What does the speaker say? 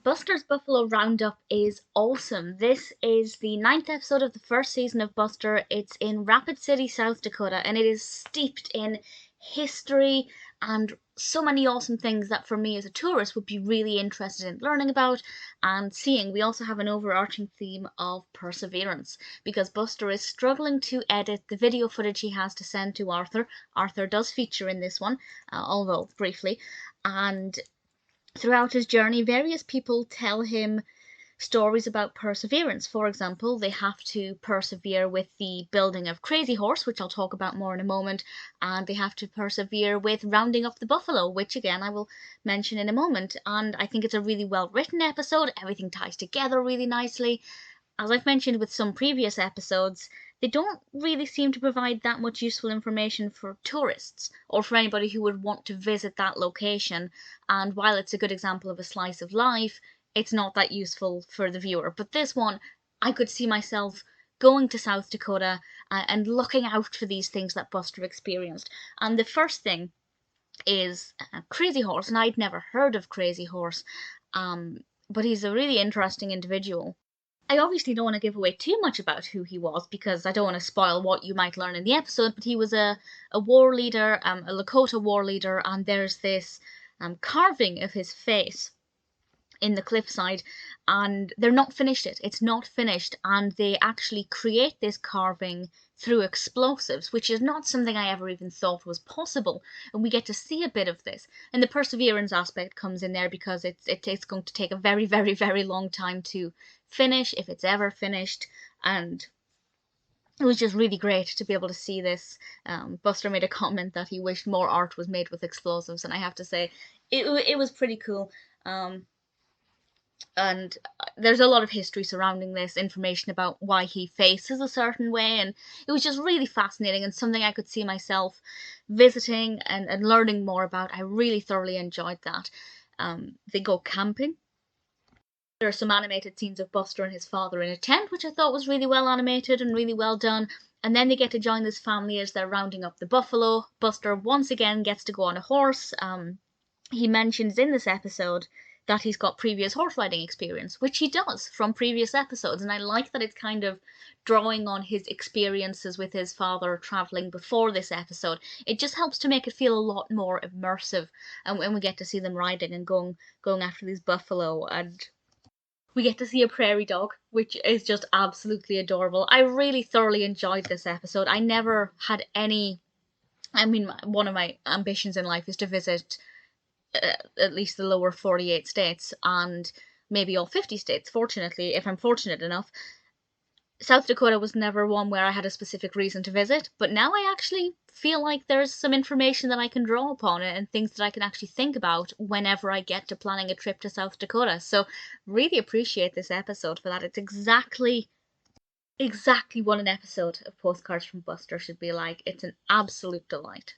Buster's Buffalo Roundup is awesome. This is the 9th episode of the first season of Buster. It's in Rapid City, South Dakota, and it is steeped in history and so many awesome things that for me as a tourist would be really interested in learning about and seeing. We also have an overarching theme of perseverance because Buster is struggling to edit the video footage he has to send to Arthur. Arthur does feature in this one, although briefly, and throughout his journey, various people tell him stories about perseverance. For example, they have to persevere with the building of Crazy Horse, which I'll talk about more in a moment, and they have to persevere with rounding up the buffalo, which again I will mention in a moment. And I think it's a really well written episode. Everything ties together really nicely. As I've mentioned with some previous episodes, they don't really seem to provide that much useful information for tourists or for anybody who would want to visit that location. And while it's a good example of a slice of life, it's not that useful for the viewer. But this one, I could see myself going to South Dakota and looking out for these things that Buster experienced. And the first thing is Crazy Horse, and I'd never heard of Crazy Horse, but he's a really interesting individual. I obviously don't want to give away too much about who he was because I don't want to spoil what you might learn in the episode, but he was a war leader, a Lakota war leader, and there's this carving of his face in the cliffside, and they're not finished it. It's not finished, and they actually create this carving through explosives, which is not something I ever even thought was possible, and we get to see a bit of this. And the perseverance aspect comes in there because it's going to take a very, very, very long time to finish, if it's ever finished, and it was just really great to be able to see this. Buster made a comment that he wished more art was made with explosives, and I have to say, it was pretty cool. And there's a lot of history surrounding this, information about why he faces a certain way, and it was just really fascinating and something I could see myself visiting and learning more about. I really thoroughly enjoyed that. They go camping. There are some animated scenes of Buster and his father in a tent, which I thought was really well animated and really well done. And then they get to join this family as they're rounding up the buffalo. Buster once again gets to go on a horse. He mentions in this episode that he's got previous horse riding experience, which he does from previous episodes, and I like that it's kind of drawing on his experiences with his father traveling before this episode. It just helps to make it feel a lot more immersive, and when we get to see them riding and going after these buffalo, and we get to see a prairie dog, which is just absolutely adorable. I really thoroughly enjoyed this episode. I never had any... one of my ambitions in life is to visit at least the lower 48 states and maybe all 50 states, fortunately, if I'm fortunate enough. South Dakota was never one where I had a specific reason to visit, but now I actually feel like there's some information that I can draw upon it and things that I can actually think about whenever I get to planning a trip to South Dakota. So really appreciate this episode for that. It's exactly what an episode of Postcards from Buster should be like. It's an absolute delight.